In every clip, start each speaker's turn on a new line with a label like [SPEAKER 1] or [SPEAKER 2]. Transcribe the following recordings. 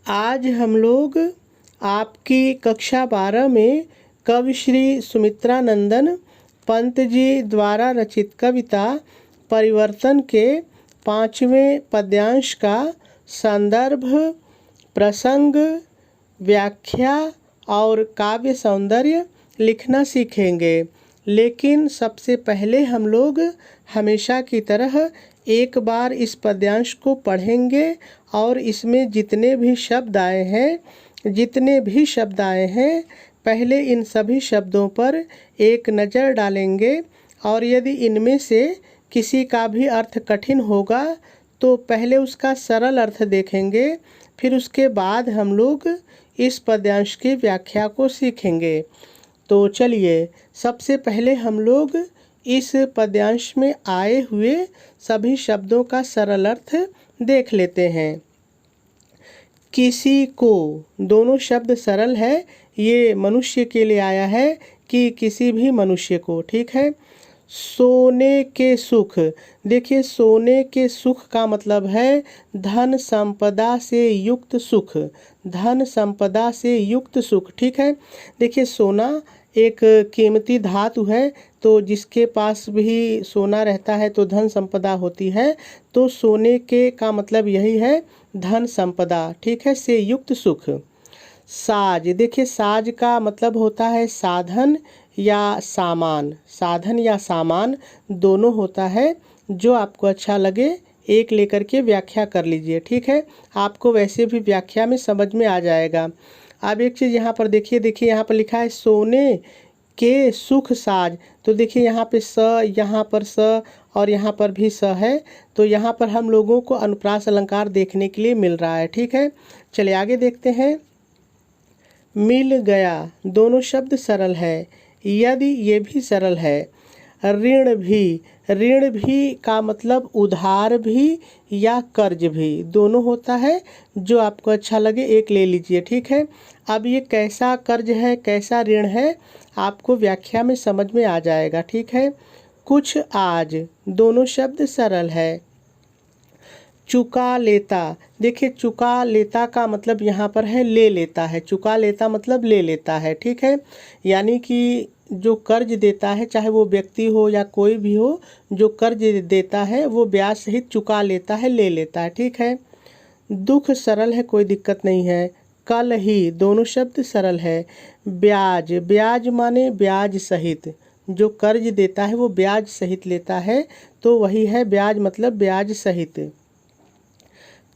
[SPEAKER 1] आज हम लोग आपकी कक्षा 12 में कवि श्री सुमित्रा नंदन पंत जी द्वारा रचित कविता परिवर्तन के 5वें पद्यांश का संदर्भ, प्रसंग, व्याख्या और काव्य सौंदर्य लिखना सीखेंगे। लेकिन सबसे पहले हम लोग हमेशा की तरह एक बार इस पद्यांश को पढ़ेंगे और इसमें जितने भी शब्द आए हैं पहले इन सभी शब्दों पर एक नज़र डालेंगे और यदि इनमें से किसी का भी अर्थ कठिन होगा तो पहले उसका सरल अर्थ देखेंगे, फिर उसके बाद हम लोग इस पद्यांश की व्याख्या को सीखेंगे। तो चलिए सबसे पहले हम लोग इस पद्यांश में आए हुए सभी शब्दों का सरल अर्थ देख लेते हैं। किसी को, दोनों शब्द सरल है, ये मनुष्य के लिए आया है कि किसी भी मनुष्य को, ठीक है। सोने के सुख, देखिए सोने के सुख का मतलब है धन संपदा से युक्त सुख, धन संपदा से युक्त सुख, ठीक है। देखिए सोना एक कीमती धातु है, तो जिसके पास भी सोना रहता है तो धन संपदा होती है, तो सोने के का मतलब यही है धन संपदा, ठीक है, से युक्त सुख। साज, देखिए साज का मतलब होता है साधन या सामान, साधन या सामान दोनों होता है। जो आपको अच्छा लगे एक लेकर के व्याख्या कर लीजिए, ठीक है। आपको वैसे भी व्याख्या में समझ में आ जाएगा। अब एक चीज़ यहाँ पर देखिए यहाँ पर लिखा है सोने के सुख साज, तो देखिए यहाँ पे स, यहाँ पर स और यहाँ पर भी स है, तो यहाँ पर हम लोगों को अनुप्रास अलंकार देखने के लिए मिल रहा है, ठीक है। चलिए आगे देखते हैं। मिल गया, दोनों शब्द सरल है, यदि ये भी सरल है। ऋण भी, ऋण भी का मतलब उधार भी या कर्ज भी, दोनों होता है। जो आपको अच्छा लगे एक ले लीजिए, ठीक है। अब ये कैसा कर्ज है कैसा ऋण है आपको व्याख्या में समझ में आ जाएगा, ठीक है। कुछ आज, दोनों शब्द सरल है। चुका लेता, देखिए चुका लेता का मतलब यहाँ पर है ले लेता है, चुका लेता मतलब ले लेता है, ठीक है। यानी कि जो कर्ज देता है, चाहे वो व्यक्ति हो या कोई भी हो, जो कर्ज देता है वो ब्याज सहित चुका लेता है, ले लेता है, ठीक है। दुख सरल है, कोई दिक्कत नहीं है। कल ही, दोनों शब्द सरल है। ब्याज, ब्याज माने ब्याज सहित, जो कर्ज देता है वो ब्याज सहित लेता है, तो वही है ब्याज मतलब ब्याज सहित।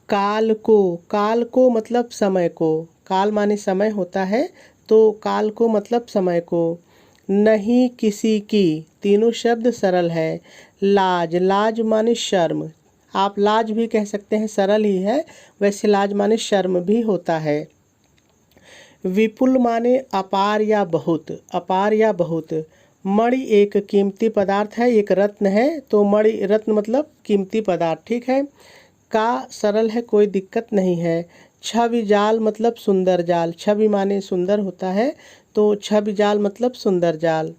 [SPEAKER 1] काल को मतलब समय को, काल माने समय होता है, तो काल को मतलब समय को। नहीं किसी की, तीनों शब्द सरल है। लाज, लाज माने शर्म, आप लाज भी कह सकते हैं, सरल ही है, वैसे लाज माने शर्म भी होता है। विपुल माने अपार या बहुत, अपार या बहुत। मणि एक कीमती पदार्थ है, एक रत्न है, तो मणि रत्न मतलब कीमती पदार्थ, ठीक है। का सरल है, कोई दिक्कत नहीं है। छवि जाल मतलब सुंदर जाल, छवि माने सुंदर होता है, तो छवि जाल मतलब सुंदर जाल।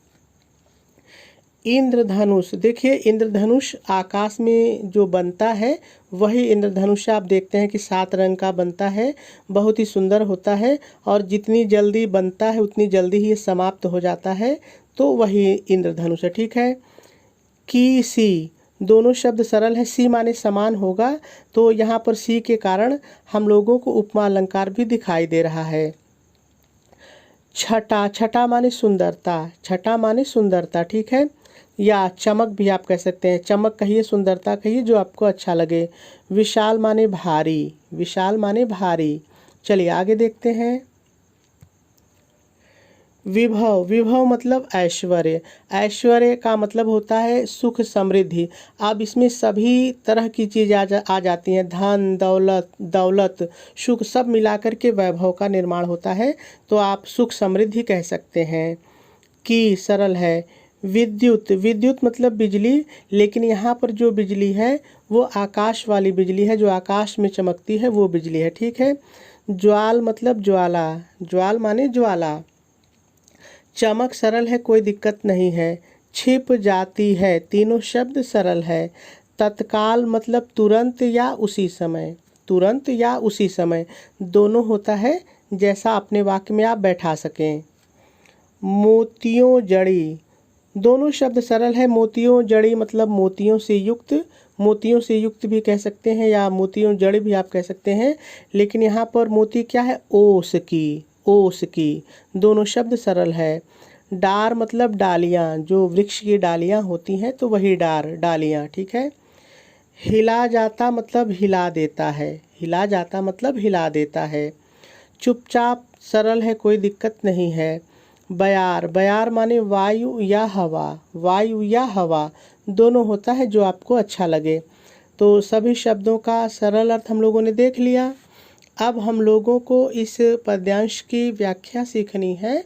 [SPEAKER 1] इंद्रधनुष, देखिए इंद्रधनुष आकाश में जो बनता है वही इंद्रधनुष आप देखते हैं कि 7 रंग का बनता है, बहुत ही सुंदर होता है और जितनी जल्दी बनता है उतनी जल्दी ही ये समाप्त हो जाता है, तो वही इंद्रधनुष है, ठीक है। की सी, दोनों शब्द सरल है, सी माने समान होगा, तो यहाँ पर सी के कारण हम लोगों को उपमा अलंकार भी दिखाई दे रहा है। छटा, छटा माने सुंदरता, छटा माने सुंदरता, ठीक है। या चमक भी आप कह सकते हैं, चमक कहिए, सुंदरता कहिए, जो आपको अच्छा लगे। विशाल माने भारी, विशाल माने भारी। चलिए आगे देखते हैं। विभव, विभव मतलब ऐश्वर्य, ऐश्वर्य का मतलब होता है सुख समृद्धि। अब इसमें सभी तरह की चीज़ आ जाती हैं, धन दौलत सुख सब मिलाकर के वैभव का निर्माण होता है, तो आप सुख समृद्धि कह सकते हैं। की सरल है। विद्युत, विद्युत मतलब बिजली, लेकिन यहाँ पर जो बिजली है वो आकाश वाली बिजली है, जो आकाश में चमकती है वो बिजली है, ठीक है। ज्वाल मतलब ज्वाला, ज्वाल माने ज्वाला। चमक सरल है, कोई दिक्कत नहीं है। छिप जाती है, तीनों शब्द सरल है। तत्काल मतलब तुरंत या उसी समय, तुरंत या उसी समय, दोनों होता है, जैसा अपने वाक्य में आप बैठा सकें। मोतियों जड़ी, दोनों शब्द सरल है। मोतियों जड़ी मतलब मोतियों से युक्त, मोतियों से युक्त भी कह सकते हैं या मोतियों जड़ी भी आप कह सकते हैं, लेकिन यहाँ पर मोती क्या है, ओस की, ओस की, दोनों शब्द सरल है। डार मतलब डालियाँ, जो वृक्ष की डालियाँ होती हैं तो वही डार, डालियाँ, ठीक है। हिला जाता मतलब हिला देता है, हिला जाता मतलब हिला देता है। चुपचाप सरल है, कोई दिक्कत नहीं है। बयार, बयार माने वायु या हवा, वायु या हवा दोनों होता है, जो आपको अच्छा लगे। तो सभी शब्दों का सरल अर्थ हम लोगों ने देख लिया। अब हम लोगों को इस पद्यांश की व्याख्या सीखनी है,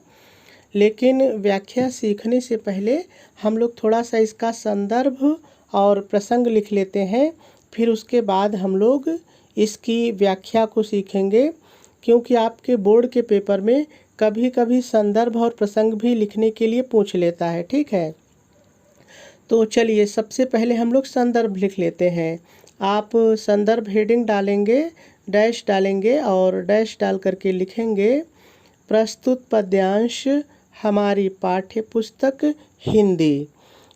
[SPEAKER 1] लेकिन व्याख्या सीखने से पहले हम लोग थोड़ा सा इसका संदर्भ और प्रसंग लिख लेते हैं, फिर उसके बाद हम लोग इसकी व्याख्या को सीखेंगे, क्योंकि आपके बोर्ड के पेपर में कभी कभी संदर्भ और प्रसंग भी लिखने के लिए पूछ लेता है, ठीक है। तो चलिए सबसे पहले हम लोग संदर्भ लिख लेते हैं। आप संदर्भ हेडिंग डालेंगे, डैश डालेंगे और डैश डाल करके लिखेंगे प्रस्तुत पद्यांश हमारी पाठ्य पुस्तक हिंदी।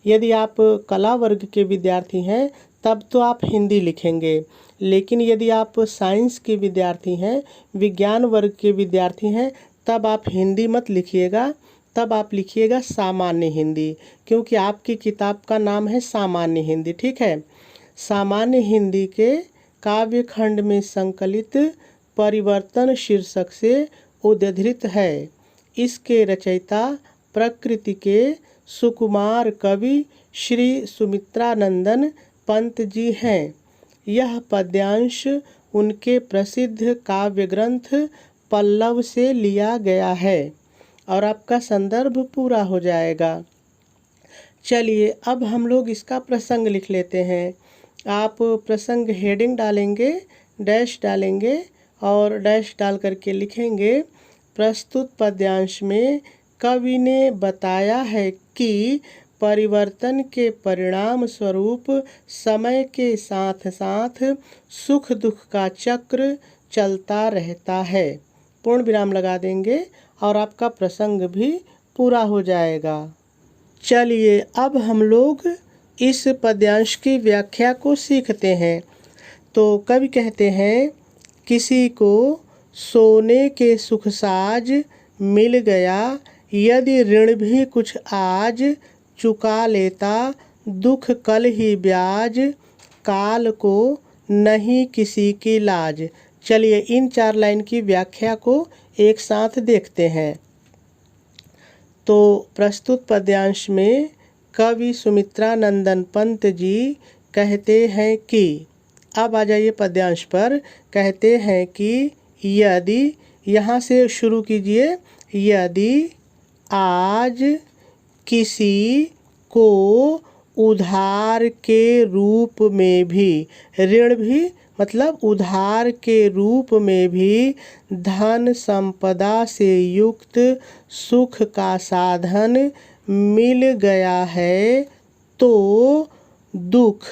[SPEAKER 1] यदि आप कला वर्ग के विद्यार्थी हैं तब तो आप हिंदी लिखेंगे, लेकिन यदि आप साइंस के विद्यार्थी हैं, विज्ञान वर्ग के विद्यार्थी हैं, तब आप हिंदी मत लिखिएगा, तब आप लिखिएगा सामान्य हिंदी, क्योंकि आपकी किताब का नाम है सामान्य हिंदी, ठीक है। सामान्य हिंदी के काव्य खंड में संकलित परिवर्तन शीर्षक से उद्धृत है। इसके रचयिता प्रकृति के सुकुमार कवि श्री सुमित्रानंदन पंत जी हैं। यह पद्यांश उनके प्रसिद्ध काव्य ग्रंथ पल्लव से लिया गया है, और आपका संदर्भ पूरा हो जाएगा। चलिए अब हम लोग इसका प्रसंग लिख लेते हैं। आप प्रसंग हेडिंग डालेंगे, डैश डालेंगे और डैश डाल करके लिखेंगे प्रस्तुत पद्यांश में कवि ने बताया है कि परिवर्तन के परिणाम स्वरूप समय के साथ साथ सुख दुख का चक्र चलता रहता है। पूर्ण विराम लगा देंगे और आपका प्रसंग भी पूरा हो जाएगा। चलिए अब हम लोग इस पद्यांश की व्याख्या को सीखते हैं। तो कवि कहते हैं, किसी को सोने के सुख साज मिल गया, यदि ऋण भी कुछ आज चुका लेता, दुख कल ही ब्याज, काल को नहीं किसी की लाज। चलिए इन 4 लाइन की व्याख्या को एक साथ देखते हैं। तो प्रस्तुत पद्यांश में कवि सुमित्रानंदन पंत जी कहते हैं कि, अब आ जाइए पद्यांश पर, कहते हैं कि यदि, यहाँ से शुरू कीजिए, यदि आज किसी को उधार के रूप में भी, ऋण भी मतलब उधार के रूप में भी धन संपदा से युक्त सुख का साधन मिल गया है, तो दुख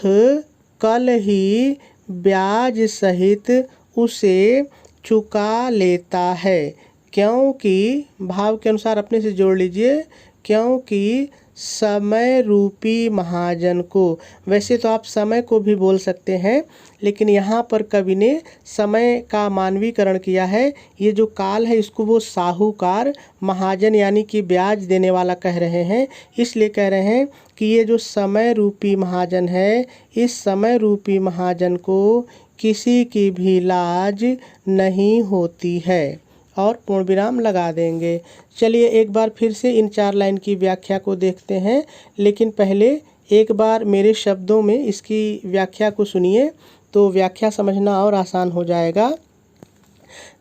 [SPEAKER 1] कल ही ब्याज सहित उसे चुका लेता है। क्योंकि, भाव के अनुसार अपने से जोड़ लीजिए, क्योंकि समय रूपी महाजन को, वैसे तो आप समय को भी बोल सकते हैं, लेकिन यहाँ पर कवि ने समय का मानवीकरण किया है। ये जो काल है इसको वो साहूकार, महाजन यानी कि ब्याज देने वाला कह रहे हैं, इसलिए कह रहे हैं कि ये जो समय रूपी महाजन है, इस समय रूपी महाजन को किसी की भी लाज नहीं होती है, और पूर्ण विराम लगा देंगे। चलिए एक बार फिर से इन 4 लाइन की व्याख्या को देखते हैं, लेकिन पहले एक बार मेरे शब्दों में इसकी व्याख्या को सुनिए, तो व्याख्या समझना और आसान हो जाएगा।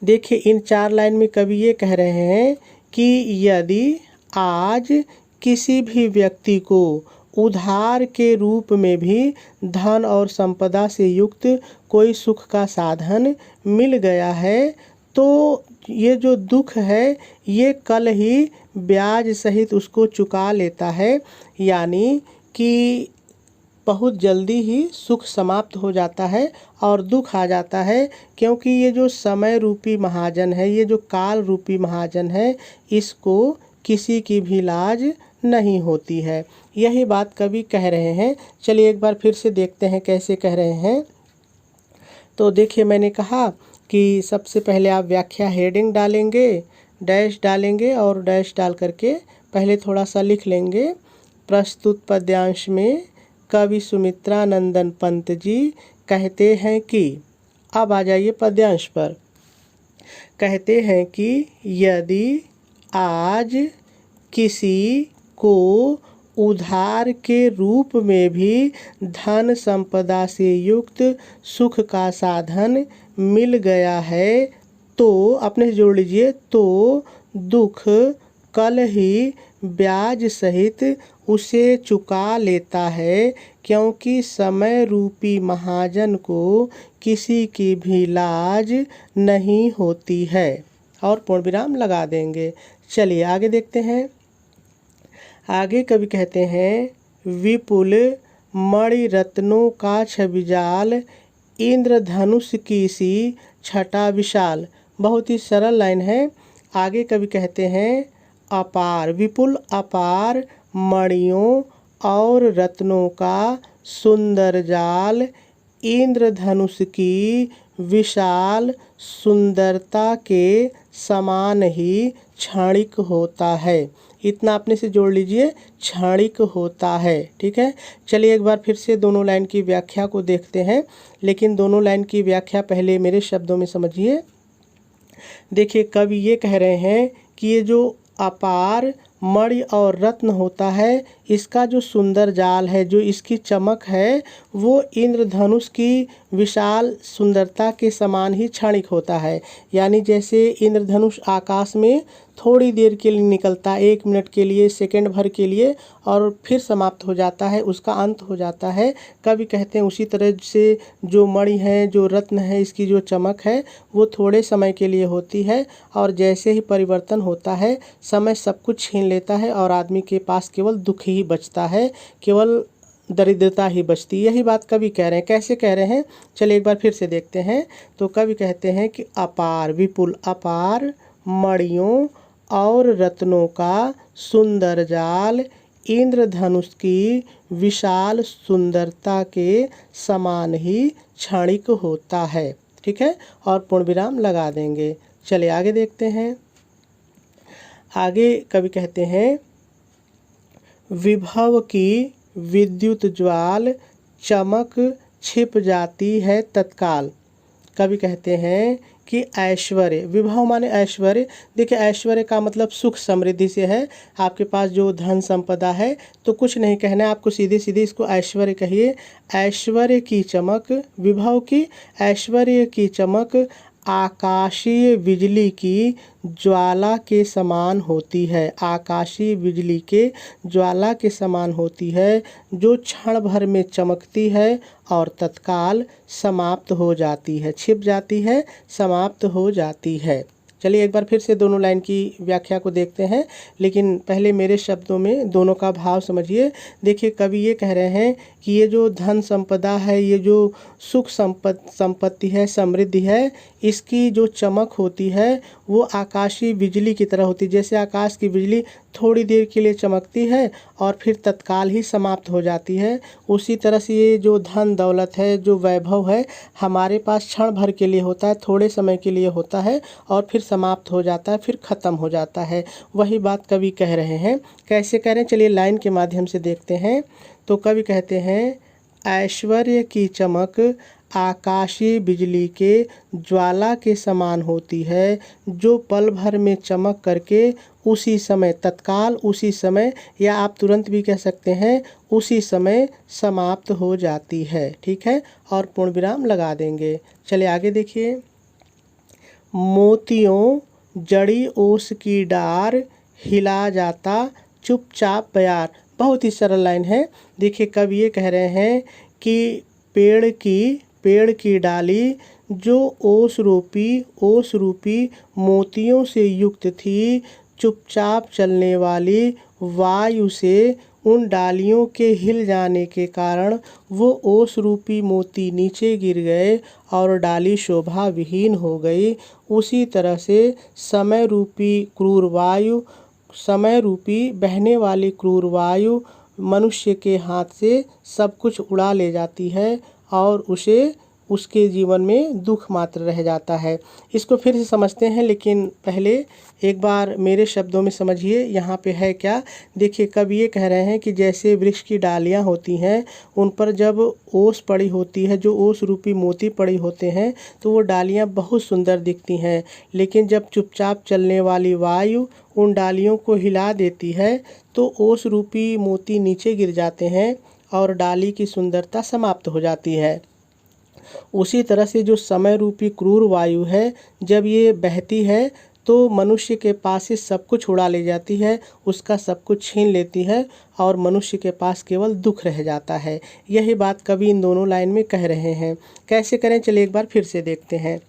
[SPEAKER 1] देखिए इन 4 लाइन में कवि ये कह रहे हैं कि यदि आज किसी भी व्यक्ति को उधार के रूप में भी धन और संपदा से युक्त कोई सुख का साधन मिल गया है, तो ये जो दुख है ये कल ही ब्याज सहित उसको चुका लेता है। यानी कि बहुत जल्दी ही सुख समाप्त हो जाता है और दुख आ जाता है, क्योंकि ये जो समय रूपी महाजन है, ये जो काल रूपी महाजन है, इसको किसी की भी लाज नहीं होती है। यही बात कवि कह रहे हैं। चलिए एक बार फिर से देखते हैं कैसे कह रहे हैं। तो देखिए, मैंने कहा कि सबसे पहले आप व्याख्या हेडिंग डालेंगे, डैश डालेंगे और डैश डाल करके पहले थोड़ा सा लिख लेंगे। प्रस्तुत पद्यांश में कवि सुमित्रा नंदन पंत जी कहते हैं कि, अब आ जाइए पद्यांश पर। कहते हैं कि यदि आज किसी को उधार के रूप में भी धन संपदा से युक्त सुख का साधन मिल गया है तो, अपने से जोड़ लीजिए, तो दुख कल ही ब्याज सहित उसे चुका लेता है, क्योंकि समय रूपी महाजन को किसी की भी लाज नहीं होती है। और पूर्ण विराम लगा देंगे। चलिए आगे देखते हैं। आगे कवि कहते हैं, विपुल मणि रत्नों का छबिजाल, इंद्रधनुष की सी छटा विशाल। बहुत ही सरल लाइन है। आगे कवि कहते हैं, अपार, विपुल अपार मणियों और रत्नों का सुंदर जाल, इंद्रधनुष की विशाल सुंदरता के समान ही क्षणिक होता है। इतना अपने से जोड़ लीजिए, क्षणिक होता है। ठीक है। चलिए एक बार फिर से दोनों लाइन की व्याख्या को देखते हैं, लेकिन दोनों लाइन की व्याख्या पहले मेरे शब्दों में समझिए। देखिए, कवि ये कह रहे हैं कि ये जो अपार मणि और रत्न होता है, इसका जो सुंदर जाल है, जो इसकी चमक है, वो इंद्रधनुष की विशाल सुंदरता के समान ही क्षणिक होता है। यानी जैसे इंद्रधनुष आकाश में थोड़ी देर के लिए निकलता है, 1 मिनट के लिए, सेकंड भर के लिए, और फिर समाप्त हो जाता है, उसका अंत हो जाता है। कवि कहते हैं उसी तरह से जो मणि है, जो रत्न है, इसकी जो चमक है वो थोड़े समय के लिए होती है, और जैसे ही परिवर्तन होता है, समय सब कुछ छीन लेता है और आदमी के पास केवल दुख ही बचता है, केवल दरिद्रता ही बचती। यही बात कवि कह रहे हैं। कैसे कह रहे हैं, चलिए एक बार फिर से देखते हैं। तो कवि कहते हैं कि अपार, विपुल अपार मणियों और रत्नों का सुंदर जाल, इंद्रधनुष की विशाल सुंदरता के समान ही क्षणिक होता है। ठीक है। और पूर्ण विराम लगा देंगे। चलिए आगे देखते हैं। आगे कवि कहते हैं, विभव की विद्युत ज्वाल, चमक छिप जाती है तत्काल। कवि कहते हैं कि ऐश्वर्य, विभव माने ऐश्वर्य। देखिए, ऐश्वर्य का मतलब सुख समृद्धि से है। आपके पास जो धन संपदा है तो कुछ नहीं कहना है आपको, सीधे सीधे इसको ऐश्वर्य कहिए। ऐश्वर्य की चमक, विभव की ऐश्वर्य की चमक आकाशीय बिजली की ज्वाला के समान होती है। आकाशीय बिजली के ज्वाला के समान होती है, जो क्षण भर में चमकती है और तत्काल समाप्त हो जाती है, छिप जाती है, समाप्त हो जाती है। चलिए एक बार फिर से दोनों लाइन की व्याख्या को देखते हैं, लेकिन पहले मेरे शब्दों में दोनों का भाव समझिए। देखिए, कवि ये कह रहे हैं कि ये जो धन संपदा है, ये जो सुख संपत्ति है, समृद्धि है, इसकी जो चमक होती है वो आकाशीय बिजली की तरह होती है। जैसे आकाश की बिजली थोड़ी देर के लिए चमकती है और फिर तत्काल ही समाप्त हो जाती है, उसी तरह से ये जो धन दौलत है, जो वैभव है, हमारे पास क्षण भर के लिए होता है, थोड़े समय के लिए होता है और फिर समाप्त हो जाता है, फिर ख़त्म हो जाता है। वही बात कवि कह रहे हैं। कैसे कह रहे हैं, चलिए लाइन के माध्यम से देखते हैं। तो कवि कहते हैं, ऐश्वर्य की चमक आकाशीय बिजली के ज्वाला के समान होती है, जो पल भर में चमक करके उसी समय, तत्काल उसी समय, या आप तुरंत भी कह सकते हैं उसी समय समाप्त हो जाती है। ठीक है। और पूर्ण विराम लगा देंगे। चलिए आगे देखिए। मोतियों जड़ी ओस की डार, हिला जाता चुपचाप प्यार। बहुत ही सरल लाइन है। देखिए, कवि ये कह रहे हैं कि पेड़ की डाली जो ओस रूपी मोतियों से युक्त थी, चुपचाप चलने वाली वायु से उन डालियों के हिल जाने के कारण वो ओस रूपी मोती नीचे गिर गए और डाली शोभा विहीन हो गई। उसी तरह से समय रूपी बहने वाली क्रूर वायु मनुष्य के हाथ से सब कुछ उड़ा ले जाती है और उसके जीवन में दुख मात्र रह जाता है। इसको फिर से समझते हैं, लेकिन पहले एक बार मेरे शब्दों में समझिए यहाँ पे है क्या। देखिए, कवि ये कह रहे हैं कि जैसे वृक्ष की डालियाँ होती हैं, उन पर जब ओस पड़ी होती है, जो ओस रूपी मोती पड़ी होते हैं, तो वो डालियाँ बहुत सुंदर दिखती हैं। लेकिन जब चुपचाप चलने वाली वायु उन डालियों को हिला देती है तो ओस रूपी मोती नीचे गिर जाते हैं और डाली की सुंदरता समाप्त हो जाती है। उसी तरह से जो समय रूपी क्रूर वायु है, जब ये बहती है तो मनुष्य के पास से सब कुछ उड़ा ले जाती है, उसका सब कुछ छीन लेती है और मनुष्य के पास केवल दुख रह जाता है। यही बात कवि इन दोनों लाइन में कह रहे हैं। कैसे करें, चलिए एक बार फिर से देखते हैं।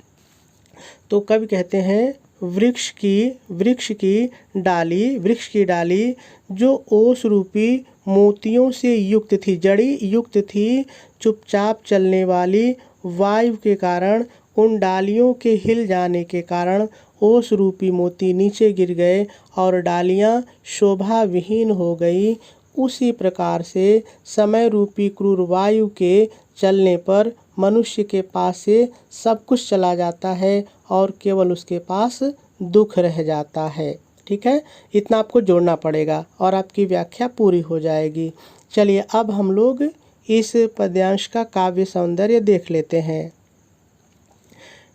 [SPEAKER 1] तो कवि कहते हैं, वृक्ष की डाली जो ओस रूपी मोतियों से युक्त थी, जड़ी युक्त थी, चुपचाप चलने वाली वायु के कारण उन डालियों के हिल जाने के कारण ओस रूपी मोती नीचे गिर गए और डालियां शोभा विहीन हो गई। उसी प्रकार से समय रूपी क्रूर वायु के चलने पर मनुष्य के पास से सब कुछ चला जाता है और केवल उसके पास दुख रह जाता है। ठीक है, इतना आपको जोड़ना पड़ेगा और आपकी व्याख्या पूरी हो जाएगी। चलिए अब हम लोग इस पद्यांश का काव्य सौंदर्य देख लेते हैं।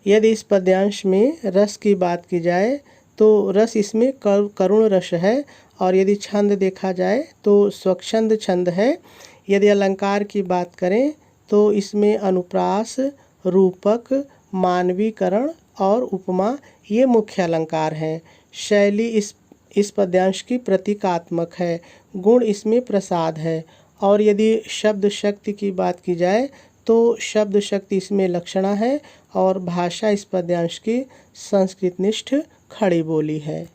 [SPEAKER 1] यदि इस पद्यांश में रस की बात की जाए तो रस इसमें करुण रस है, और यदि छंद देखा जाए तो स्वच्छंद छंद है। यदि अलंकार की बात करें तो इसमें अनुप्रास, रूपक, मानवीकरण और उपमा ये मुख्य अलंकार हैं। शैली इस पद्यांश की प्रतीकात्मक है। गुण इसमें प्रसाद है। और यदि शब्द शक्ति की बात की जाए तो शब्द शक्ति इसमें लक्षणा है और भाषा इस पद्यांश की संस्कृतनिष्ठ खड़ी बोली है।